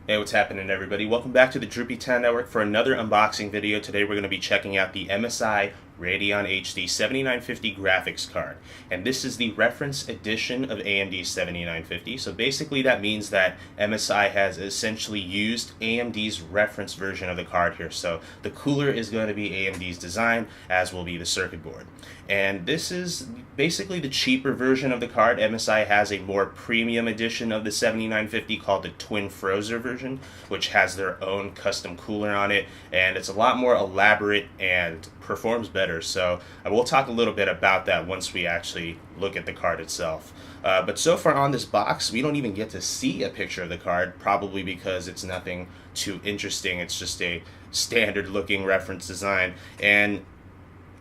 Hey, what's happening, everybody? Welcome back to the Droopy Town Network for another unboxing video. Today we're going to be checking out the MSI Radeon HD 7950 graphics card. And this is the reference edition of AMD's 7950. So basically that means that MSI has essentially used AMD's reference version of the card here. So the cooler is going to be AMD's design, as will be the circuit board. And this is basically the cheaper version of the card. MSI has a more premium edition of the 7950 called the Twin Frozr version, which has their own custom cooler on it, and it's a lot more elaborate and performs better. So I will talk a little bit about that once we actually look at the card itself. But so far on this box, we don't even get to see a picture of the card, probably because it's nothing too interesting. It's just a standard looking reference design. And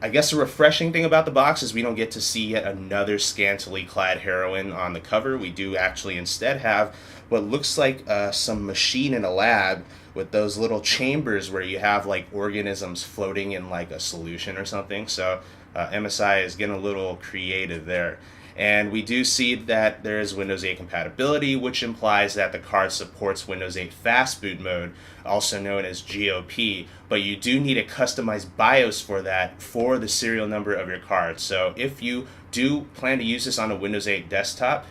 I guess a refreshing thing about the box is we don't get to see yet another scantily clad heroine on the cover. We do actually instead have what looks like some machine in a lab with those little chambers where you have like organisms floating in like a solution or something. So MSI is getting a little creative there. And we do see that there is Windows 8 compatibility, which implies that the card supports Windows 8 Fast Boot Mode, also known as GOP, but you do need a customized BIOS for that for the serial number of your card. So if you do plan to use this on a Windows 8 desktop,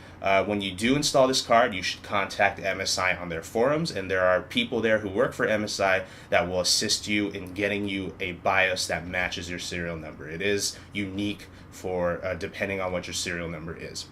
when you do install this card, you should contact MSI on their forums, and there are people there who work for MSI that will assist you in getting you a BIOS that matches your serial number. It is unique for depending on what your serial number is.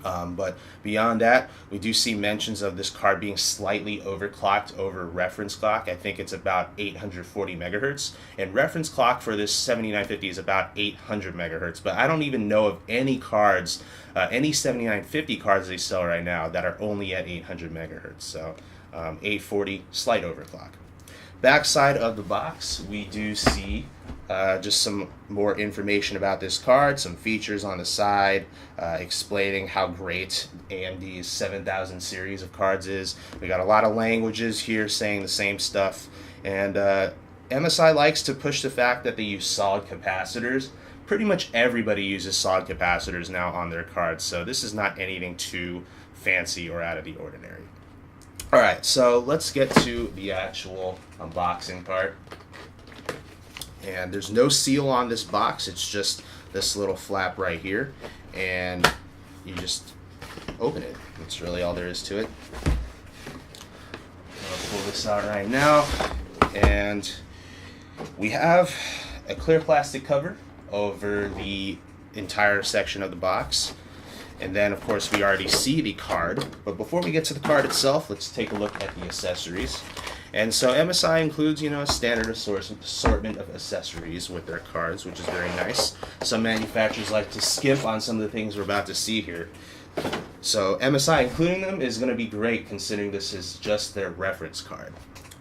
But beyond that, we do see mentions of this card being slightly overclocked over reference clock. I think it's about 840 megahertz, and reference clock for this 7950 is about 800 megahertz. But I don't even know of any cards, any 7950 cards they sell right now that are only at 800 megahertz. So 840, slight overclock. Backside of the box, we do see just some more information about this card, some features on the side, explaining how great AMD's 7000 series of cards is. We got a lot of languages here saying the same stuff, and MSI likes to push the fact that they use solid capacitors. Pretty much everybody uses solid capacitors now on their cards, so this is not anything too fancy or out of the ordinary. Alright, so let's get to the actual unboxing part. And there's no seal on this box, it's just this little flap right here, and you just open it. That's really all there is to it. I'll pull this out right now, and we have a clear plastic cover over the entire section of the box. And then, of course, we already see the card. But before we get to the card itself, let's take a look at the accessories. And so MSI includes, a standard assortment of accessories with their cards, which is very nice. Some manufacturers like to skip on some of the things we're about to see here. So MSI including them is going to be great, considering this is just their reference card.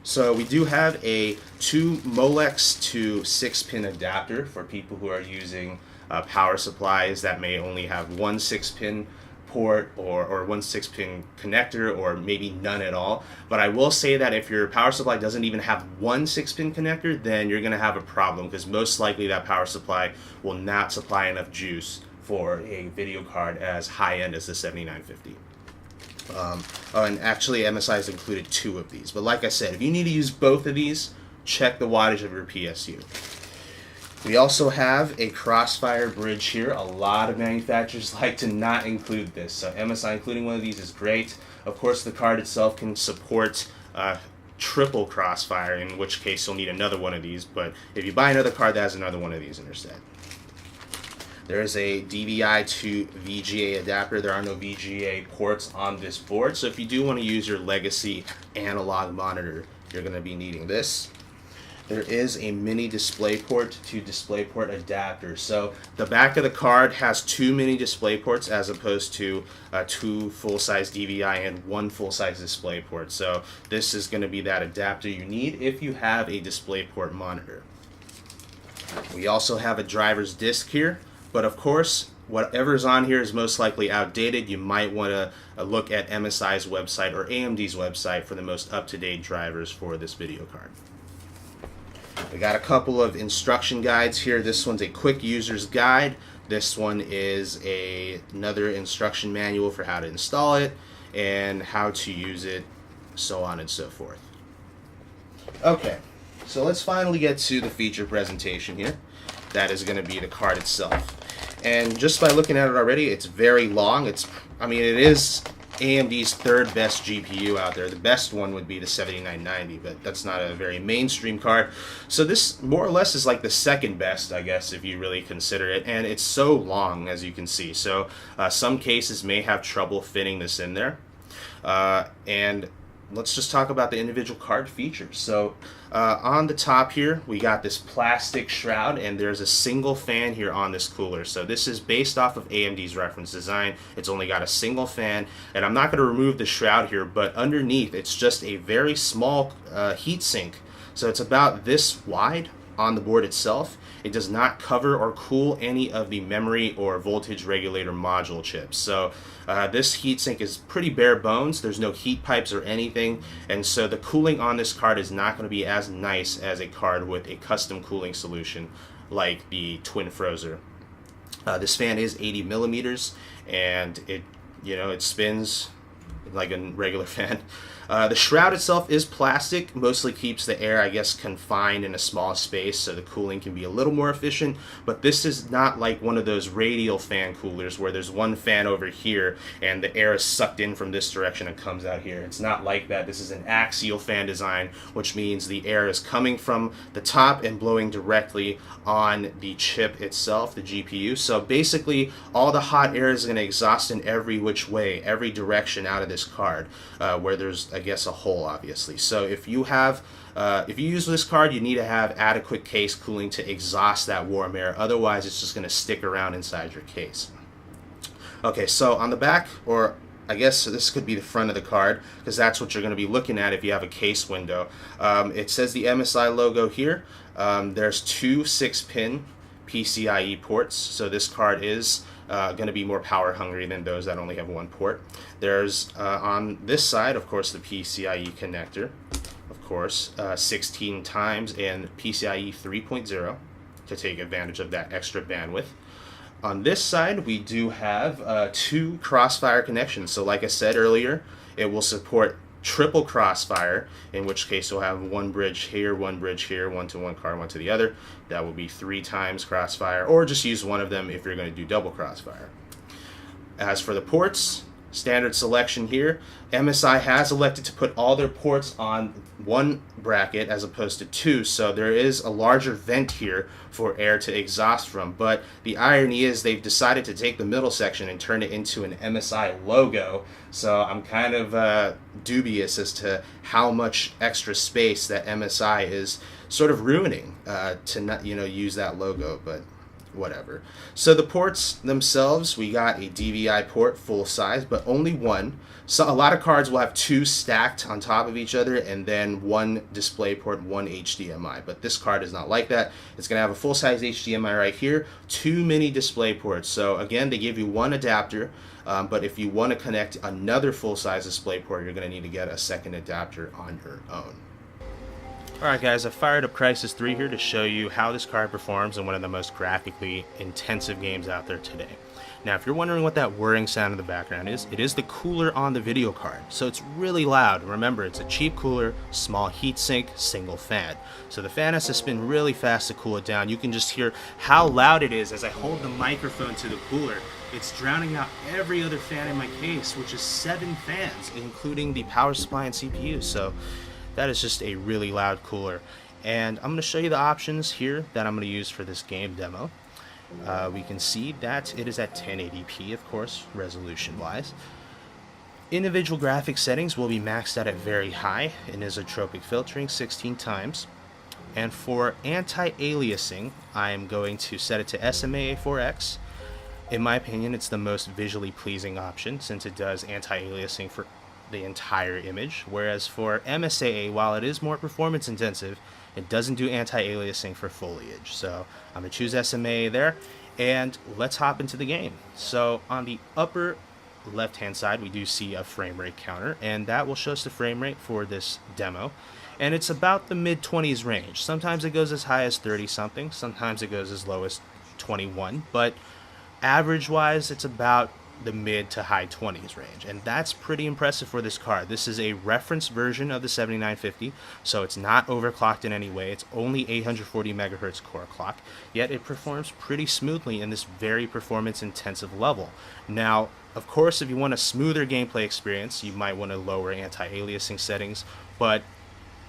So we do have a 2 Molex to 6-pin adapter for people who are using power supplies that may only have one 6-pin port or one 6-pin connector, or maybe none at all. But I will say that if your power supply doesn't even have one 6-pin connector, then you're going to have a problem, because most likely that power supply will not supply enough juice for a video card as high-end as the 7950. And actually MSI has included 2 of these. But like I said, if you need to use both of these, check the wattage of your PSU. We also have a Crossfire bridge here. A lot of manufacturers like to not include this, so MSI including one of these is great. Of course, the card itself can support triple Crossfire, in which case you'll need another one of these, but if you buy another card that has another one of these instead. There is a DVI to VGA adapter. There are no VGA ports on this board, so if you do want to use your legacy analog monitor, you're going to be needing this. There is a mini DisplayPort to DisplayPort adapter. So the back of the card has 2 mini DisplayPorts as opposed to 2 full-size DVI and 1 full-size DisplayPort. So this is going to be that adapter you need if you have a DisplayPort monitor. We also have a driver's disc here, but of course, whatever's on here is most likely outdated. You might want to look at MSI's website or AMD's website for the most up-to-date drivers for this video card. We got a couple of instruction guides here. This one's a quick user's guide. This one is another instruction manual for how to install it and how to use it so on and so forth. Okay, so let's finally get to the feature presentation here. That is going to be the card itself. And just by looking at it already, it's very long. It is AMD's third best GPU out there. The best one would be the 7990, but that's not a very mainstream card. So this more or less is like the second best, I guess, if you really consider it. And it's so long, as you can see. So some cases may have trouble fitting this in there. And let's just talk about the individual card features. So on the top here, we got this plastic shroud, and there's a single fan here on this cooler. So this is based off of AMD's reference design. It's only got a single fan, and I'm not going to remove the shroud here, but underneath it's just a very small heat sink. So it's about this wide on the board itself. It does not cover or cool any of the memory or voltage regulator module chips. So this heatsink is pretty bare bones. There's no heat pipes or anything, and so the cooling on this card is not going to be as nice as a card with a custom cooling solution like the Twin Frozr. This fan is 80 millimeters, and it spins like a regular fan. The shroud itself is plastic, mostly keeps the air, I guess, confined in a small space so the cooling can be a little more efficient, but this is not like one of those radial fan coolers where there's one fan over here and the air is sucked in from this direction and comes out here. It's not like that. This is an axial fan design, which means the air is coming from the top and blowing directly on the chip itself, the GPU. So basically, all the hot air is going to exhaust in every which way, every direction out of this card, where there's, I guess, a hole, obviously. So if you use this card, you need to have adequate case cooling to exhaust that warm air. Otherwise, it's just going to stick around inside your case. Okay, so on the back, or I guess this could be the front of the card, because that's what you're going to be looking at if you have a case window. It says the MSI logo here. There's two 6-pin PCIe ports, so this card is going to be more power hungry than those that only have one port. There's on this side, of course, the PCIe connector, of course, 16 times, and PCIe 3.0 to take advantage of that extra bandwidth. On this side, we do have two Crossfire connections. So like I said earlier, it will support triple Crossfire, in which case we'll have one bridge here, one to one card, one to the other. That will be 3 times Crossfire, or just use one of them if you're going to do double Crossfire. As for the ports, standard selection here. MSI has elected to put all their ports on one bracket as opposed to two, so there is a larger vent here for air to exhaust from. But the irony is they've decided to take the middle section and turn it into an MSI logo, so I'm kind of dubious as to how much extra space that MSI is sort of ruining to not use that logo, but whatever. So the ports themselves, we got a DVI port full size, but only one. So a lot of cards will have two stacked on top of each other, and then one display port, one HDMI. But this card is not like that. It's going to have a full size HDMI right here, 2 mini display ports. So again, they give you one adapter, but if you want to connect another full size display port, you're going to need to get a second adapter on your own. Alright guys, I fired up Crysis 3 here to show you how this card performs in one of the most graphically intensive games out there today. Now if you're wondering what that whirring sound in the background is, it is the cooler on the video card. So it's really loud. Remember, it's a cheap cooler, small heatsink, single fan. So the fan has to spin really fast to cool it down. You can just hear how loud it is as I hold the microphone to the cooler. It's drowning out every other fan in my case, which is 7 fans, including the power supply and CPU. So that is just a really loud cooler. And I'm going to show you the options here that I'm going to use for this game demo. We can see that it is at 1080p, of course, resolution-wise. Individual graphics settings will be maxed out at very high, anisotropic filtering 16 times. And for anti-aliasing, I am going to set it to SMA4X. In my opinion, it's the most visually pleasing option, since it does anti-aliasing for the entire image, whereas for MSAA, while it is more performance intensive, it doesn't do anti-aliasing for foliage. So I'm going to choose SMA there, and let's hop into the game. So on the upper left hand side, we do see a frame rate counter, and that will show us the frame rate for this demo, and it's about the mid-20s range. Sometimes it goes as high as 30 something, sometimes it goes as low as 21, but average wise it's about the mid to high 20s range, and that's pretty impressive for this card. This is a reference version of the 7950, so it's not overclocked in any way. It's only 840 megahertz core clock, yet it performs pretty smoothly in this very performance intensive level. Now, of course, if you want a smoother gameplay experience, you might want to lower anti-aliasing settings, but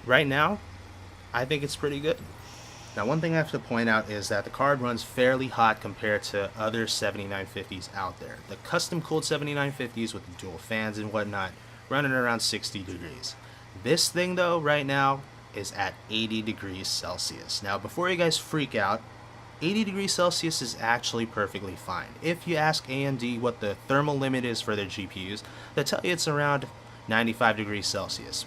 right now I think it's pretty good. Now, one thing I have to point out is that the card runs fairly hot compared to other 7950s out there. The custom-cooled 7950s with the dual fans and whatnot running around 60 degrees. This thing, though, right now is at 80 degrees Celsius. Now, before you guys freak out, 80 degrees Celsius is actually perfectly fine. If you ask AMD what the thermal limit is for their GPUs, they'll tell you it's around 95 degrees Celsius.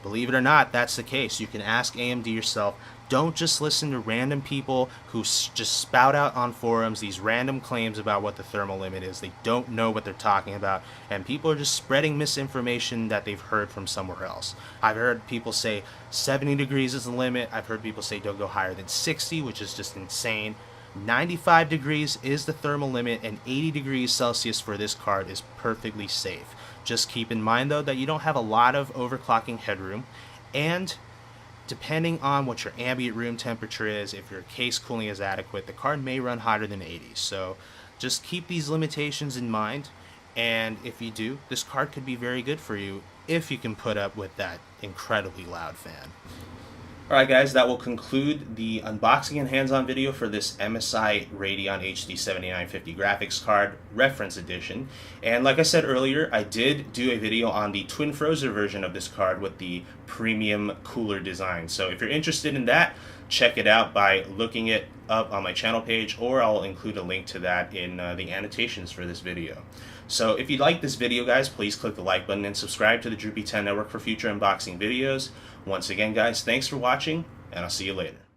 Believe it or not, that's the case. You can ask AMD yourself. Don't just listen to random people who just spout out on forums these random claims about what the thermal limit is. They don't know what they're talking about, and people are just spreading misinformation that they've heard from somewhere else. I've heard people say 70 degrees is the limit. I've heard people say don't go higher than 60, which is just insane. 95 degrees is the thermal limit, and 80 degrees Celsius for this card is perfectly safe. Just keep in mind, though, that you don't have a lot of overclocking headroom, and depending on what your ambient room temperature is, if your case cooling is adequate, the card may run hotter than 80. So just keep these limitations in mind, and if you do, this card could be very good for you if you can put up with that incredibly loud fan. Alright guys, that will conclude the unboxing and hands-on video for this MSI Radeon HD 7950 graphics card reference edition. And like I said earlier, I did do a video on the Twin Frozr version of this card with the premium cooler design. So if you're interested in that, check it out by looking it up on my channel page, or I'll include a link to that in the annotations for this video. So if you like this video, guys, please click the like button and subscribe to the Droopy 10 Network for future unboxing videos. Once again, guys, thanks for watching, and I'll see you later.